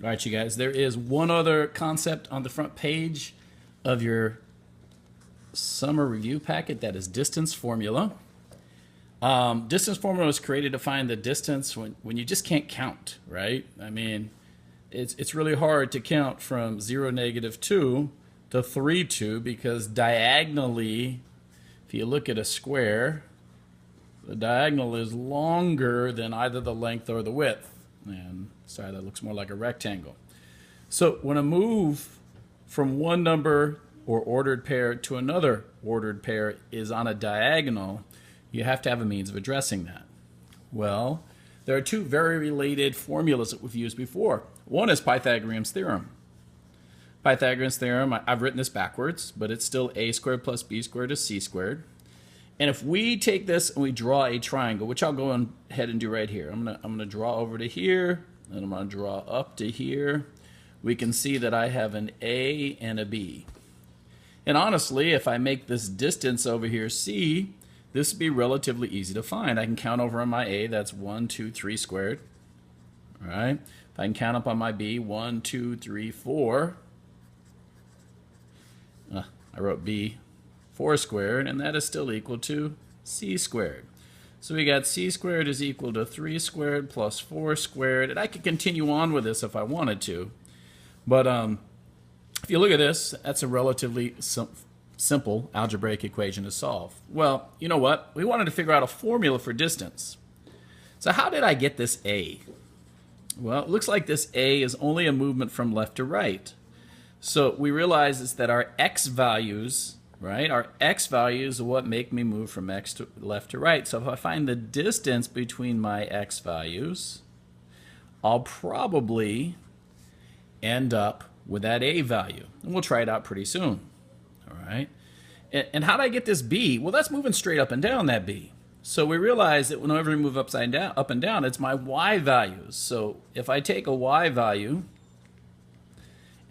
All right, you guys, there is one other concept on the front page of your summer review packet, that is distance formula. Distance formula was created to find the distance when you just can't count, right? I mean, it's really hard to count from 0, -2 to 3, 2, because diagonally, if you look at a square, the diagonal is longer than either the length or the width. And sorry, that looks more like a rectangle. So when I move from one number or ordered pair to another ordered pair is on a diagonal, you have to have a means of addressing that. Well, there are two very related formulas that we've used before. One is Pythagorean's theorem. Pythagorean's theorem, I've written this backwards, but it's still a squared plus b squared is c squared. And if we take this and we draw a triangle, which I'll go ahead and do right here. I'm gonna draw over to here, and I'm gonna draw up to here. We can see that I have an A and a B. And honestly, if I make this distance over here C, this would be relatively easy to find. I can count over on my A, that's 1, 2, 3 squared. All right. If I can count up on my B, 1, 2, 3, 4. I wrote B 4 squared, and that is still equal to c squared. So we got c squared is equal to 3 squared plus 4 squared, and I could continue on with this if I wanted to. But if you look at this, that's a relatively simple algebraic equation to solve. Well, you know what? We wanted to figure out a formula for distance. So how did I get this A? Well, it looks like this A is only a movement from left to right. So we realize is that our x values, right? Our x values are what make me move from x to left to right. So if I find the distance between my x values, I'll probably end up with that A value. And we'll try it out pretty soon. All right. And how did I get this B? Well, that's moving straight up and down, that B. So we realize that whenever we move up and down, it's my y values. So if I take a y value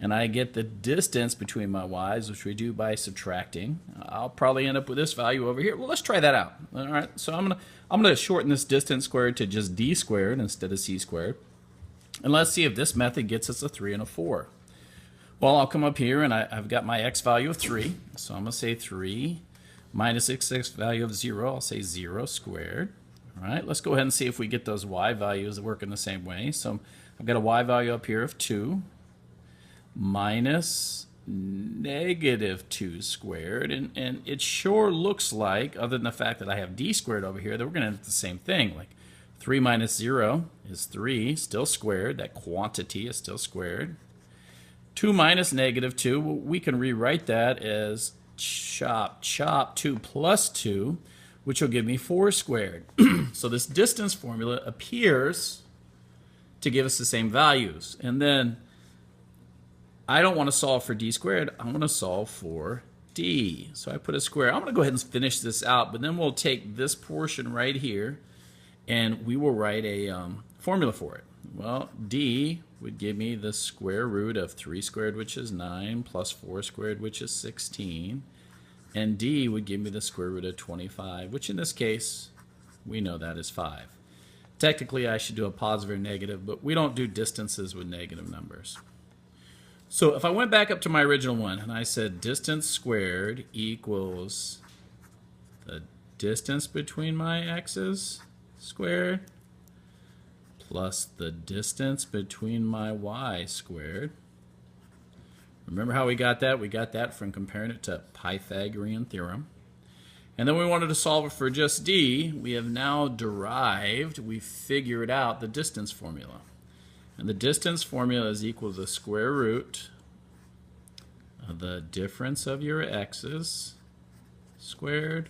and I get the distance between my y's, which we do by subtracting, I'll probably end up with this value over here. Well, let's try that out. All right, so I'm gonna shorten this distance squared to just d squared instead of c squared. And let's see if this method gets us a 3 and a 4. Well, I'll come up here and I've got my x value of 3. So I'm gonna say 3 minus x value of 0. I'll say 0 squared. All right, let's go ahead and see if we get those y values that work in the same way. So I've got a y value up here of 2. Minus -2 squared, and it sure looks like, other than the fact that I have d squared over here, that we're going to end up the same thing. Like 3 minus 0 is 3, still squared. That quantity is still squared. 2 minus -2, well, we can rewrite that as chop 2 plus 2, which will give me 4 squared. So this distance formula appears to give us the same values. And then I don't want to solve for d squared. I want to solve for d. So I put a square. I'm going to go ahead and finish this out, but then we'll take this portion right here and we will write a formula for it. Well, d would give me the square root of 3 squared, which is 9, plus 4 squared, which is 16. And d would give me the square root of 25, which in this case, we know that is 5. Technically, I should do a positive or negative, but we don't do distances with negative numbers. So if I went back up to my original one and I said distance squared equals the distance between my x's squared plus the distance between my y squared. Remember how we got that? We got that from comparing it to Pythagorean theorem. And then we wanted to solve it for just d. We have now derived, we figured out the distance formula. And the distance formula is equal to the square root of the difference of your x's squared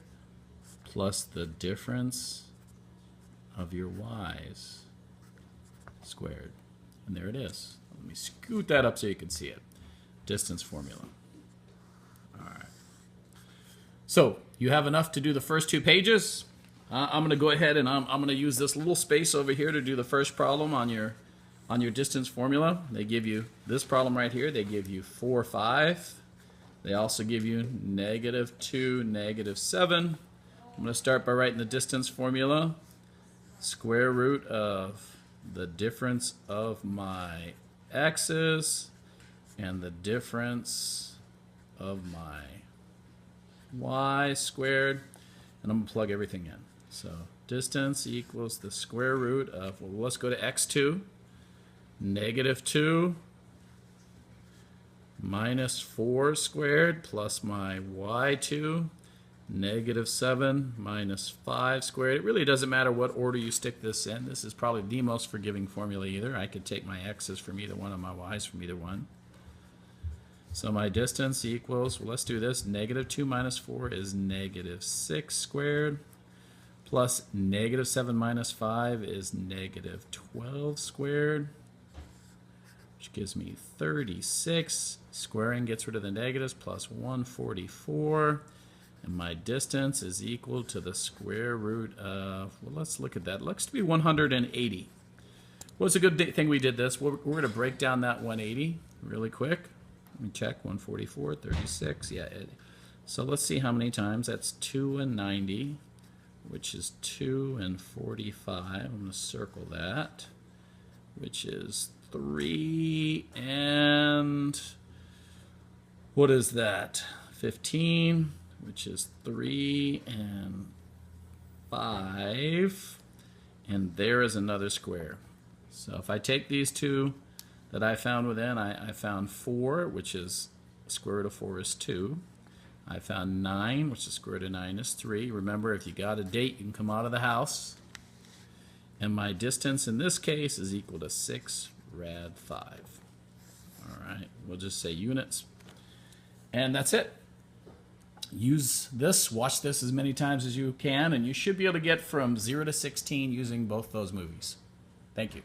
plus the difference of your y's squared. And there it is. Let me scoot that up so you can see it. Distance formula. All right. So you have enough to do the first 2 pages. I'm going to go ahead and I'm going to use this little space over here to do the first problem on your distance formula. They give you this problem right here. They give you 4, 5. They also give you -2, -7. I'm going to start by writing the distance formula. Square root of the difference of my x's and the difference of my y squared, and I'm going to plug everything in. So distance equals the square root of, well, let's go to x2, negative 2 minus 4 squared plus my y2, negative 7 minus 5 squared. It really doesn't matter what order you stick this in. This is probably the most forgiving formula either. I could take my x's from either one and my y's from either one. So my distance equals, well, let's do this. Negative 2 minus 4 is negative 6 squared, plus negative 7 minus 5 is negative 12 squared, which gives me 36. Squaring gets rid of the negatives, plus 144. And my distance is equal to the square root of, well, let's look at that. It looks to be 180. Well, it's a good thing we did this. We're going to break down that 180 really quick. Let me check. 144, 36. Yeah. So let's see how many times. That's 2 and 90, which is 2 and 45. I'm going to circle that, which is 3 and, what is that? 15, which is 3 and 5, and there is another square. So if I take these two that I found within, I found 4, which is square root of 4 is 2. I found 9, which is square root of 9 is 3. Remember, if you got a date, you can come out of the house. And my distance in this case is equal to 6 rad 5. All right, we'll just say units. And that's it. Use this, watch this as many times as you can, and you should be able to get from 0 to 16 using both those movies. Thank you.